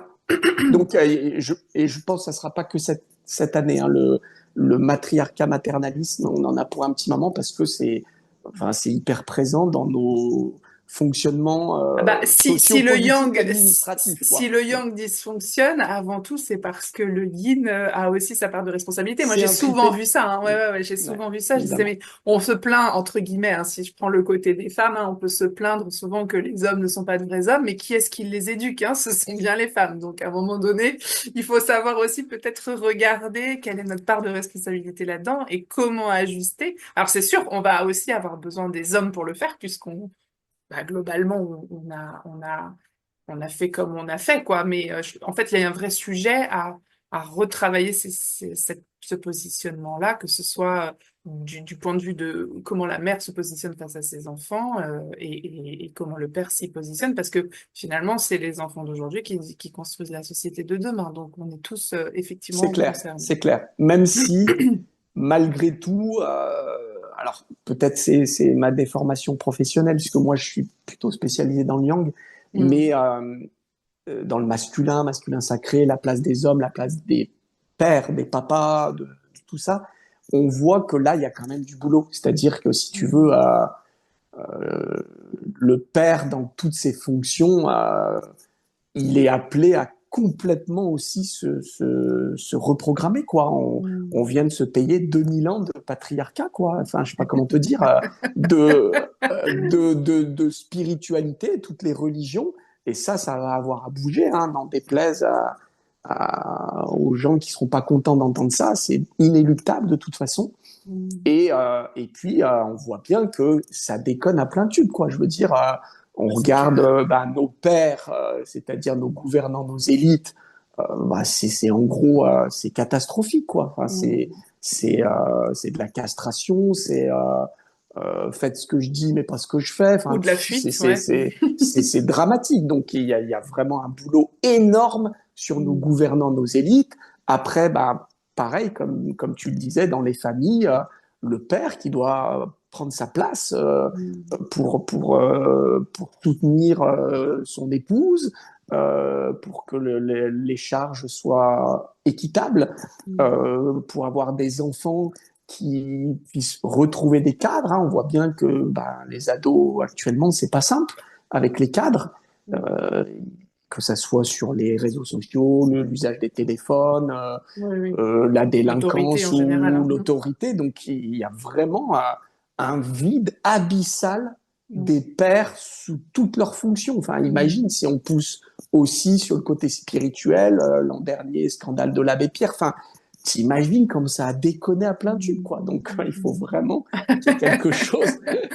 Donc, et je pense que ça ne sera pas que cette année. Hein, le matriarcat maternalisme, on en a pour un petit moment parce que c'est enfin, hyper présent dans nos, fonctionnements Ah bah, si le sociopolitiques, yang, administratifs, si quoi. le yang dysfonctionne, avant tout, c'est parce que le yin a aussi sa part de responsabilité. Moi, C'est j'ai un souvent tripé. vu ça, hein. Mm. Ouais, j'ai Ouais, souvent vu ça. Je disais, évidemment. mais on se plaint, entre guillemets, hein, si je prends le côté des femmes, hein, on peut se plaindre souvent que les hommes ne sont pas de vrais hommes, mais qui est-ce qui les éduque, hein? Ce sont bien les femmes. Donc, à un moment donné, il faut savoir aussi peut-être regarder quelle est notre part de responsabilité là-dedans et comment ajuster. Alors, c'est sûr, on va aussi avoir besoin des hommes pour le faire, puisqu'on bah, globalement, on a fait comme on a fait, quoi. Mais en fait, il y a un vrai sujet à retravailler ce positionnement-là, que ce soit du point de vue de comment la mère se positionne face à ses enfants et comment le père s'y positionne, parce que finalement, c'est les enfants d'aujourd'hui qui construisent la société de demain. Donc, on est tous C'est effectivement clair, concernés. c'est clair. Même si, malgré tout, alors peut-être c'est ma déformation professionnelle, puisque moi je suis plutôt spécialisé dans le yang, Mm. mais dans le masculin, masculin sacré, la place des hommes, la place des pères, des papas, de tout ça, on voit que là, il y a quand même du boulot. C'est-à-dire que si tu veux, Mm. le père dans toutes ses fonctions, il est appelé à complètement aussi se reprogrammer, quoi. On Mm. vient de se payer 2000 ans de patriarcat, quoi. Enfin, je sais pas comment te dire, de spiritualité, toutes les religions. Et ça va avoir à bouger, hein, n'en déplaise aux gens qui seront pas contents d'entendre ça. C'est inéluctable de toute façon. Mm. Et puis, on voit bien que ça déconne à plein tube, quoi. Je veux dire, on C'est regarde clair. bah, nos pères, c'est-à-dire nos gouvernants, nos élites, bah, c'est en gros, c'est catastrophique, quoi. Enfin, Mm. c'est de la castration, faites ce que je dis, mais pas ce que je fais. Ou Enfin, de la fuite, ouais. c'est dramatique. Donc, il y a vraiment un boulot énorme sur nos Mm. gouvernants, nos élites. Après, bah, pareil, comme tu le disais, dans les familles, le père qui doit prendre sa place Mm. pour soutenir son épouse, pour que les charges soient équitables, Mm. pour avoir des enfants qui puissent retrouver des cadres. Hein. On voit bien que bah, les ados actuellement, c'est pas simple avec les cadres. Mm. Euh, que ça soit sur les réseaux sociaux, l'usage des téléphones, Oui, oui. la L'autorité délinquance en général, ou hein. l'autorité. Donc il y a vraiment un vide abyssal Mm. des pères sous toutes leurs fonctions. Enfin, Mm. imagine si on pousse aussi sur le côté spirituel, l'an dernier, scandale de l'abbé Pierre. Enfin, t'imagines comme ça a déconné à plein tube, Mm. quoi. Donc il faut Mm. vraiment qu'il y ait quelque chose.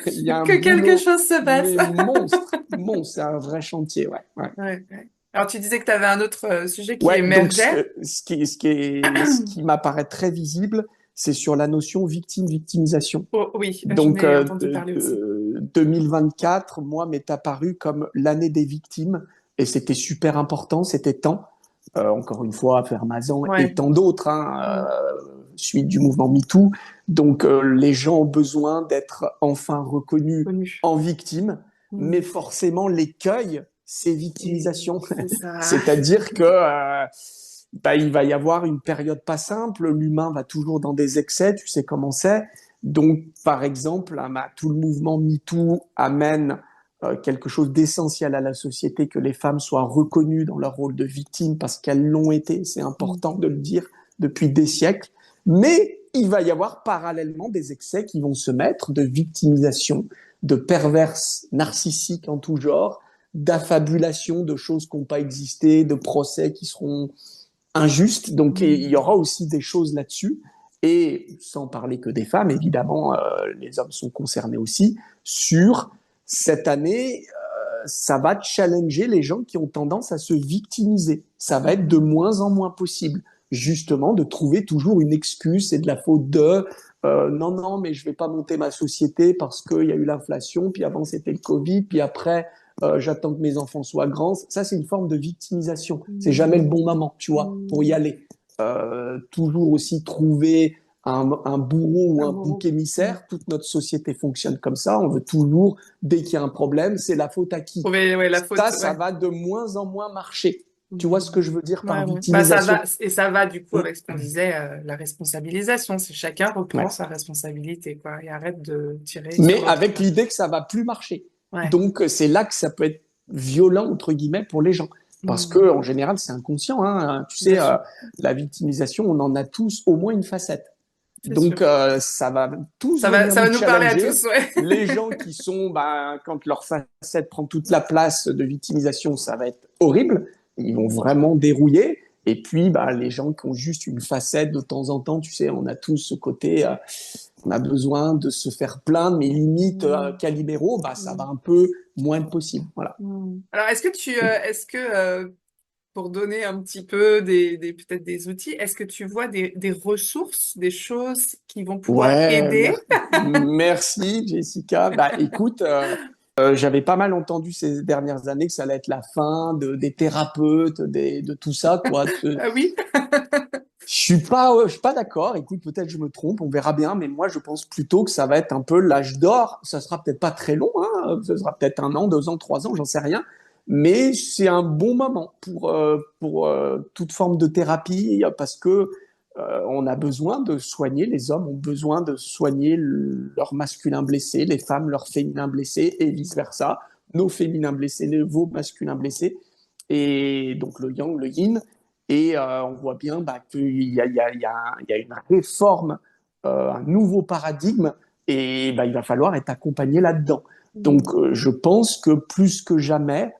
Il y a un Que quelque boulot, chose se passe. mais monstre, monstre. C'est un vrai chantier, ouais, ouais. Ouais, ouais. Alors, tu disais que tu avais un autre sujet qui Ouais, donc émergeait. ce qui m'apparaît très visible, c'est sur la notion victime-victimisation. Oh, oui, j'en Donc, ai entendu parler aussi. 2024, moi, m'est apparu comme l'année des victimes, et c'était super important, c'était temps. Encore une fois, Fermazan et Ouais. tant d'autres, hein, Mm. suite du mouvement MeToo. Donc, les gens ont besoin d'être enfin reconnus Connu. en victimes, mais Mm. forcément, l'écueil, c'est victimisation. C'est ça. C'est-à-dire que bah, il va y avoir une période pas simple, l'humain va toujours dans des excès, tu sais comment c'est. Donc, par exemple, hein, bah, tout le mouvement MeToo amène quelque chose d'essentiel à la société, que les femmes soient reconnues dans leur rôle de victime parce qu'elles l'ont été, c'est Mm. important de le dire, depuis des siècles. Mais il va y avoir parallèlement des excès qui vont se mettre de victimisation, de perverses narcissiques en tout genre, d'affabulation de choses qui n'ont pas existé, de procès qui seront injustes. Donc il y Mm. aura aussi des choses là-dessus. Et sans parler que des femmes, évidemment, les hommes sont concernés aussi, sur cette année, ça va challenger les gens qui ont tendance à se victimiser. Ça va être de Mm. moins en moins possible, justement, de trouver toujours une excuse, c'est de la faute de non, non, mais je vais pas monter ma société parce qu'il y a eu l'inflation, puis avant c'était le Covid, puis après j'attends que mes enfants soient grands. Ça, c'est une forme de victimisation. C'est jamais le Mm. bon moment, tu vois, pour y Mm. aller. Toujours aussi trouver un bourreau ou Un un bourreau. bouc Mm. émissaire. Toute notre société fonctionne comme ça. On veut toujours, dès qu'il y a un problème, c'est la faute à qui? Trouver, ouais, la faute, Ça ouais. va de moins en moins marcher. Tu vois ce que Mm. je veux dire par Ouais, ouais. Bah, victimisation? ça va du coup avec ce qu'on disait, la responsabilisation. C'est chacun reprend Ouais. sa responsabilité, quoi, et arrête de tirer sur Mais l'autre, avec quoi. l'idée que ça va plus marcher. Ouais. Donc, c'est là que ça peut être violent, entre guillemets, pour les gens. Parce que, Mm. en général, c'est inconscient, hein. Tu Bien sais, sûr, la victimisation, on en a tous au moins une facette. c'est sûr. Donc, ça va tous venir Ça nous va nous parler à challenger. tous, ouais. Les gens qui sont, bah, quand leur facette prend toute la place de victimisation, ça va être horrible. Ils vont vraiment dérouiller. Et puis, bah, les gens qui ont juste une facette de temps en temps, tu sais, on a tous ce côté, on a besoin de se faire plaindre, mais limite, Mm. Calibéro, bah, ça va Mm. un peu moins être possible. Voilà. Mm. Alors, est-ce que pour donner un petit peu peut-être des outils, est-ce que tu vois des ressources, des choses qui vont pouvoir Ouais, aider? merci Jessica. Bah écoute, j'avais pas mal entendu ces dernières années que ça allait être la fin des thérapeutes, de tout ça, quoi. Ah oui? Je suis pas d'accord. Écoute, peut-être je me trompe, on verra bien. Mais moi, je pense plutôt que ça va être un peu l'âge d'or. Ça sera peut-être pas très long, hein. Ça sera peut-être 1 an, 2 ans, 3 ans, j'en sais rien. Mais c'est un bon moment pour toute forme de thérapie parce que on a besoin de soigner. Les hommes ont besoin de soigner leur masculin blessé, les femmes leur féminin blessé et vice versa. Nos féminins blessés, vos masculins blessés. Et donc le yang, le yin. Et on voit bien bah, qu'il y a une réforme, un nouveau paradigme, et bah, il va falloir être accompagné là-dedans. Donc, Mm. je pense que plus que jamais,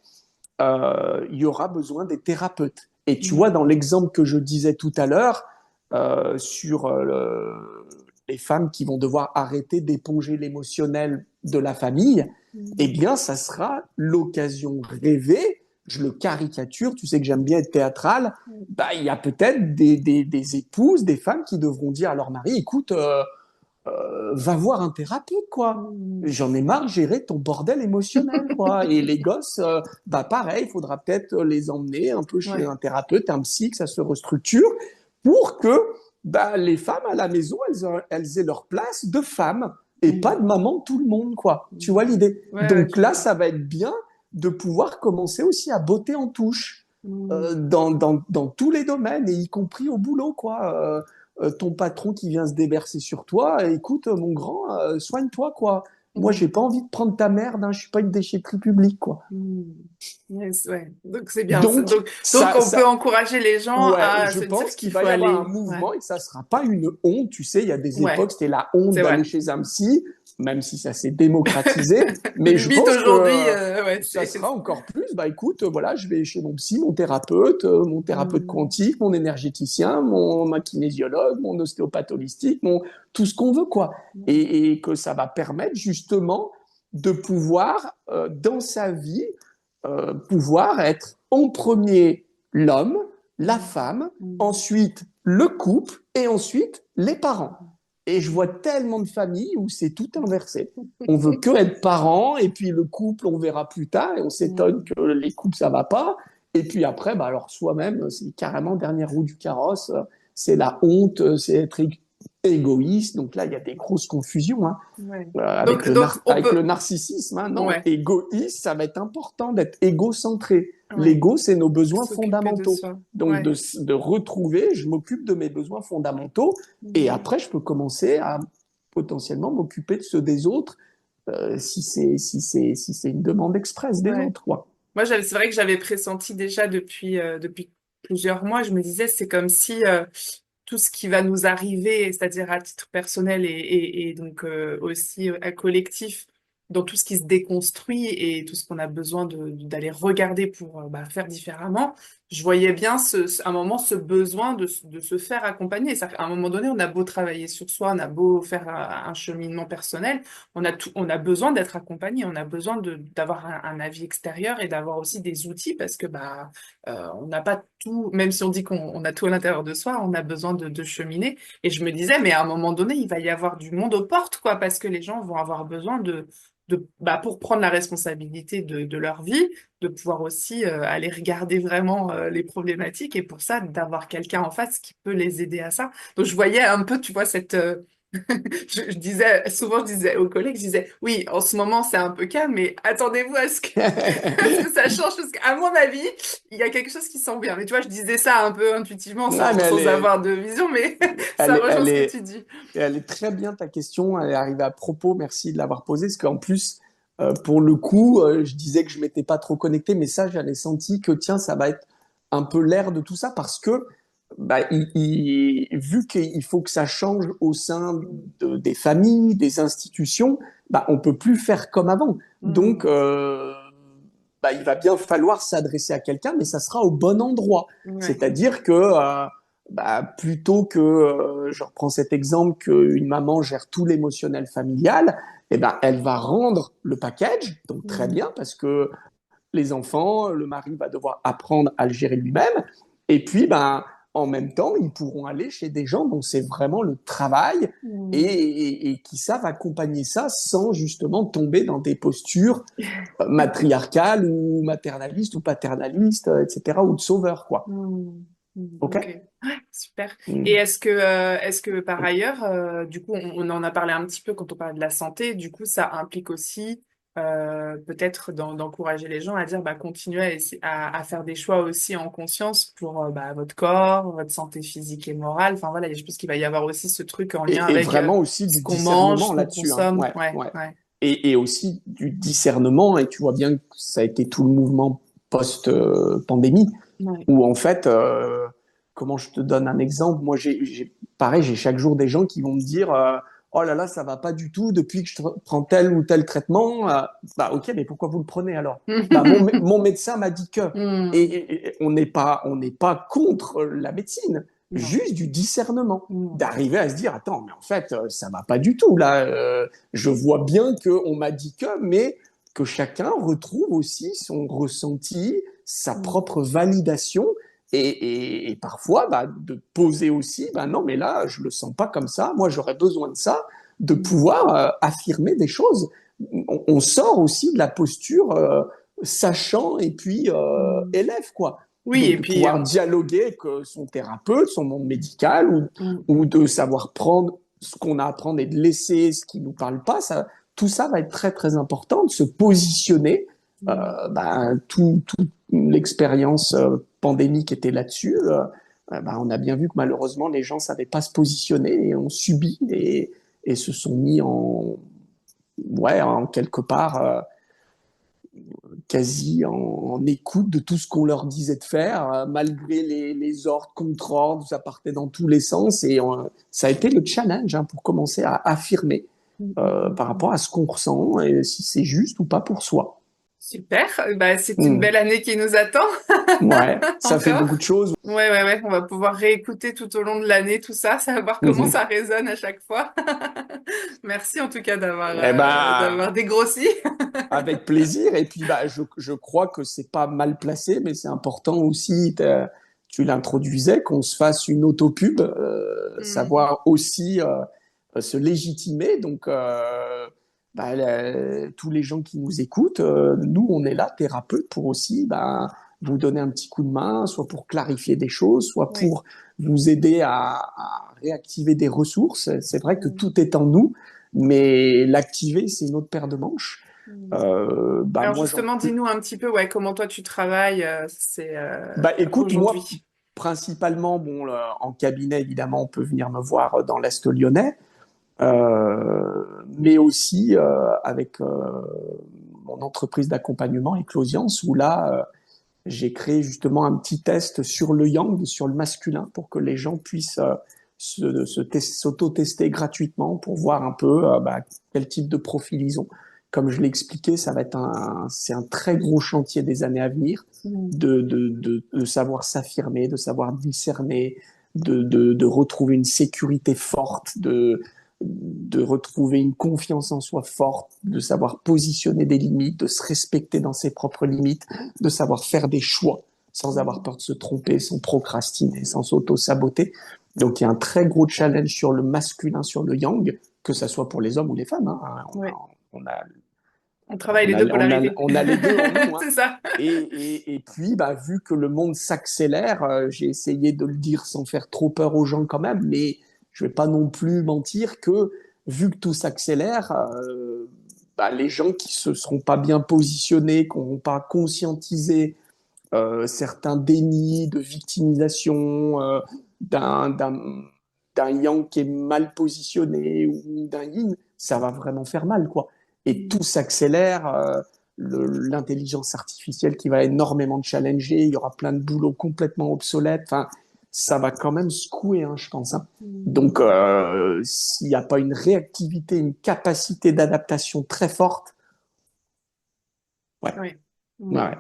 il y aura besoin des thérapeutes. Et tu vois, dans Mm. l'exemple que je disais tout à l'heure, sur les femmes qui vont devoir arrêter d'éponger l'émotionnel de la famille, eh Mm. bien, ça sera l'occasion rêvée. Je le caricature, tu sais que j'aime bien être théâtral. Bah, il y a peut-être des épouses, des femmes qui devront dire à leur mari, écoute, va voir un thérapeute, quoi. Mm. J'en ai marre de gérer ton bordel émotionnel, quoi. Et les gosses, bah pareil, il faudra peut-être les emmener un peu chez Ouais. un thérapeute, un psy, que ça se restructure, pour que bah, les femmes à la maison, elles aient leur place de femme et pas Mm. de maman de tout le monde, quoi. Tu Mm. vois l'idée? Ouais, ouais, Donc je là, vois. ça va être bien de pouvoir commencer aussi à botter en touche Mm. dans tous les domaines, et y compris au boulot, quoi. Ton patron qui vient se déverser sur toi, écoute, mon grand, soigne-toi, quoi. Moi, j'ai Mm. pas envie de prendre ta merde, hein, je suis pas une déchetterie publique, quoi. Mm. Yes, ouais. Donc c'est bien. Donc, Donc on peut ça, encourager les gens ouais, à je se dire pense qu'il qu'il va faut y avoir un aller. Ouais. mouvement et que ça sera pas une honte. Tu sais, il y a des Ouais, époques, c'était la honte c'est d'aller vrai. chez un psy, même si ça s'est démocratisé. Mais je Limite pense que aujourd'hui, ouais, ça c'est. sera encore plus. Bah écoute, voilà, je vais chez mon psy, mon thérapeute Mm. quantique, mon énergéticien, ma kinésiologue, mon ostéopathe holistique, tout ce qu'on veut, quoi. Mm. Et que ça va permettre justement de pouvoir, dans sa vie, pouvoir être en premier l'homme, la Mm. femme, Mm. ensuite le couple et ensuite les parents. Et je vois tellement de familles où c'est tout inversé. On veut que être parents et puis le couple, on verra plus tard et on s'étonne Mm. que les couples, ça va pas. Et puis après, bah alors soi-même, c'est carrément dernière roue du carrosse. C'est la honte, c'est être égoïste. Donc là, il y a des grosses confusions, hein, Ouais. Donc on avec le peut. narcissisme. Hein. Non, Ouais. égoïste, ça va être important d'être égocentré. Ouais. L'ego, c'est nos besoins S'occuper de fondamentaux. soi. Donc, Ouais. de retrouver, je m'occupe de mes besoins fondamentaux et Mm. après, je peux commencer à potentiellement m'occuper de ceux des autres si c'est une demande express des Ouais. autres, quoi. Moi, c'est vrai que j'avais pressenti déjà depuis plusieurs mois. Je me disais, c'est comme si tout ce qui va nous arriver, c'est-à-dire à titre personnel et donc aussi à collectif, dans tout ce qui se déconstruit et tout ce qu'on a besoin d'aller regarder pour bah, faire différemment, je voyais bien à un moment ce besoin de se faire accompagner. À un moment donné, on a beau travailler sur soi, on a beau faire un cheminement personnel, on a besoin d'être accompagné, on a besoin d'avoir un avis extérieur et d'avoir aussi des outils parce que bah on n'a pas tout, même si on dit qu'on a tout à l'intérieur de soi, on a besoin de cheminer. Et je me disais, mais à un moment donné, il va y avoir du monde aux portes, quoi, parce que les gens vont avoir besoin bah, pour prendre la responsabilité de leur vie, de pouvoir aussi aller regarder vraiment les problématiques et pour ça, d'avoir quelqu'un en face qui peut les aider à ça. Donc je voyais un peu, tu vois, je disais, souvent je disais aux collègues, je disais, oui, en ce moment c'est un peu calme, mais attendez-vous à ce que, à ce que ça change, parce qu'à mon avis, il y a quelque chose qui sent bien. Mais tu vois, je disais ça un peu intuitivement, Ah, mais sans avoir de vision, mais elle ça est, rejoint elle ce que est, tu dis. elle est très bien ta question. Elle est arrivée à propos. Merci de l'avoir posée. Parce qu'en plus, Pour le coup, je disais que je m'étais pas trop connecté, mais ça, j'avais senti que tiens, ça va être un peu l'air de tout ça parce que bah, vu qu'il faut que ça change au sein des familles, des institutions, bah, on peut plus faire comme avant. Donc, Mm. bah, il va bien falloir s'adresser à quelqu'un, mais ça sera au bon endroit. Ouais. C'est-à-dire que bah, plutôt que, je reprends cet exemple, qu'une maman gère tout l'émotionnel familial, eh ben, elle va rendre le package, donc très Mm. bien, parce que les enfants, le mari va devoir apprendre à le gérer lui-même. Et puis, ben, en même temps, ils pourront aller chez des gens dont c'est vraiment le travail Mm. et qui savent accompagner ça sans justement tomber dans des postures matriarcales ou maternalistes ou paternalistes, etc., ou de sauveurs, quoi. Mm. OK? Ok, ouais, super. Et Mm. est-ce que par ailleurs, du coup, on en a parlé un petit peu quand on parlait de la santé, du coup, ça implique aussi peut-être d'encourager les gens à dire, bah, continuez à faire des choix aussi en conscience pour bah, votre corps, votre santé physique et morale. Enfin voilà, je pense qu'il va y avoir aussi ce truc en lien Et avec vraiment aussi ce du qu'on mange, discernement ce qu'on là-dessus, hein. consomme. Ouais, Ouais, ouais. ouais. Et aussi du discernement, et tu vois bien que ça a été tout le mouvement post-pandémie, Ouais. où en fait, comment je te donne un exemple? Moi, pareil, j'ai chaque jour des gens qui vont me dire oh là là, ça va pas du tout depuis que je prends tel ou tel traitement. Bah ok, mais pourquoi vous le prenez alors? Bah mon médecin m'a dit que. Hmm. Et on n'est pas contre la médecine, Non. juste du discernement, Hmm. d'arriver à se dire attends, mais en fait, ça va pas du tout là. Je vois bien que on m'a dit que, mais que chacun retrouve aussi son ressenti, sa Hmm. propre validation et parfois bah, de poser aussi, bah non mais là je le sens pas comme ça, moi j'aurais besoin de ça, de Hmm. pouvoir affirmer des choses. On sort aussi de la posture sachant et puis Hmm. élève quoi. Oui, Donc et de puis, pouvoir dialoguer avec son thérapeute, son monde médical hmm. ou de savoir prendre ce qu'on a à prendre et de laisser ce qui nous parle pas, ça, tout ça va être très très important de se positionner. Hmm. Toute l'expérience pandémique était là-dessus. On a bien vu que malheureusement les gens savaient pas se positionner et ont subi et se sont mis en quelque part quasi en écoute de tout ce qu'on leur disait de faire, malgré les ordres, contre-ordres, ça partait dans tous les sens et ça a été le challenge hein, pour commencer à affirmer Hmm. Hmm. par Hmm. rapport à ce qu'on ressent et si c'est juste ou pas pour soi. Super, bah, c'est une belle Mm. année qui nous attend Ouais, ça fait encore. beaucoup de choses. Ouais, ouais, ouais, on va pouvoir réécouter tout au long de l'année tout ça, savoir comment ça Mhm. résonne à chaque fois. Merci en tout cas Eh ben, d'avoir dégrossi. avec plaisir. Et puis, bah, je crois que c'est pas mal placé, mais c'est important aussi, tu l'introduisais, qu'on se fasse une autopub, Hmm. savoir aussi se légitimer. Donc, tous les gens qui nous écoutent, nous, on est là, thérapeutes, pour aussi vous donner un petit coup de main, soit pour clarifier des choses, soit Oui. pour vous aider à réactiver des ressources. C'est vrai que Hmm. tout est en nous, mais l'activer, c'est une autre paire de manches. Hmm. Alors Moi, justement, dis-nous un petit peu, ouais, comment toi tu travailles, écoute, moi, aujourd'hui. principalement, bon, en cabinet, évidemment, on peut venir me voir dans l'Est lyonnais, mais aussi avec mon entreprise d'accompagnement Eclosiance, où là, j'ai créé justement un petit test sur le yang, sur le masculin, pour que les gens puissent s'auto-tester gratuitement pour voir un peu quel type de profil ils ont. Comme je l'ai expliqué, c'est un très gros chantier des années à venir Hmm. de savoir s'affirmer, de savoir discerner, de retrouver une sécurité forte, de retrouver une confiance en soi forte, de savoir positionner des limites, de se respecter dans ses propres limites, de savoir faire des choix sans avoir Hmm. peur de se tromper, sans procrastiner, sans s'auto-saboter. Donc il y a un très gros challenge sur le masculin, sur le yang, que ce soit pour les hommes ou les femmes. Hein. Ouais, On a, on travaille les deux polarités. on a les deux en nous. Hein. C'est ça. Et puis, vu que le monde s'accélère, j'ai essayé de le dire sans faire trop peur aux gens quand même, mais je vais pas non plus mentir que vu que tout s'accélère, les gens qui se seront pas bien positionnés, qui n'auront pas conscientisé certains dénis de victimisation d'un yang qui est mal positionné ou d'un yin, ça va vraiment faire mal, quoi. et tout s'accélère. L'intelligence artificielle qui va énormément challenger, il y aura plein de boulots complètement obsolètes. Enfin, ça va quand même secouer, hein, je pense. Hein. Donc, s'il n'y a pas une réactivité, une capacité d'adaptation très forte, ouais, Oui. ouais,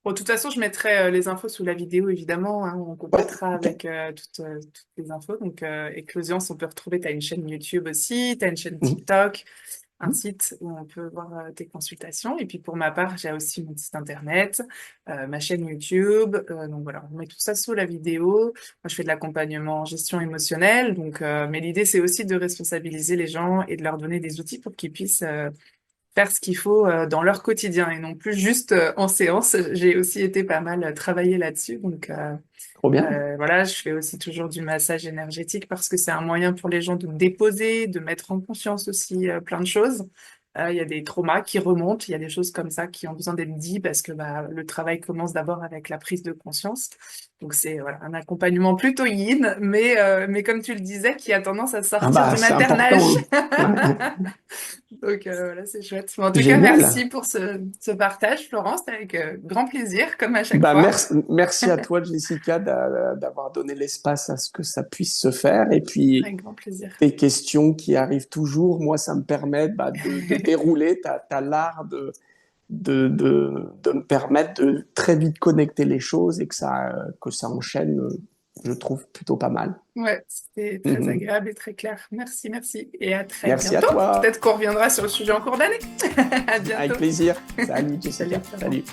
Bon, de toute façon, je mettrai les infos sous la vidéo, évidemment, hein, on ouais, complétera ok. avec toutes les infos. Donc, Éclosions, on peut retrouver, tu as une chaîne YouTube aussi, tu as une chaîne Mhm. TikTok, un Mhm. site où on peut voir tes consultations. Et puis, pour ma part, j'ai aussi mon site internet, ma chaîne YouTube. Donc, voilà, on met tout ça sous la vidéo. Moi, je fais de l'accompagnement en gestion émotionnelle. Donc, mais l'idée, c'est aussi de responsabiliser les gens et de leur donner des outils pour qu'ils puissent faire ce qu'il faut dans leur quotidien et non plus juste en séance. J'ai aussi été pas mal travailler là-dessus. Donc Trop bien. voilà, je fais aussi toujours du massage énergétique parce que c'est un moyen pour les gens de déposer, de mettre en conscience aussi plein de choses. Il y a des traumas qui remontent, il y a des choses comme ça qui ont besoin d'être dites parce que bah, le travail commence d'abord avec la prise de conscience. Donc c'est voilà, un accompagnement plutôt yin, mais comme tu le disais, qui a tendance à Ah sortir bah, du c'est important. maternage. Hein. Ouais. Donc voilà, c'est chouette. Mais en tout cas, merci Génial. pour ce partage, Florence, avec grand plaisir, comme à chaque Bah, fois. merci à toi, Jessica, d'avoir donné l'espace à ce que ça puisse se faire. Et puis, Avec grand plaisir. tes questions qui arrivent toujours, moi, ça me permet bah, de dérouler. Tu as l'art de me permettre de très vite connecter les choses et que ça enchaîne, je trouve, plutôt pas mal. Ouais, c'était très Mhm. agréable et très clair. Merci, merci. Et à très Merci à bientôt. toi. Peut-être qu'on reviendra sur le sujet en cours d'année. À Avec bientôt. plaisir. Salut, Salut, Jessica. Florence. Salut.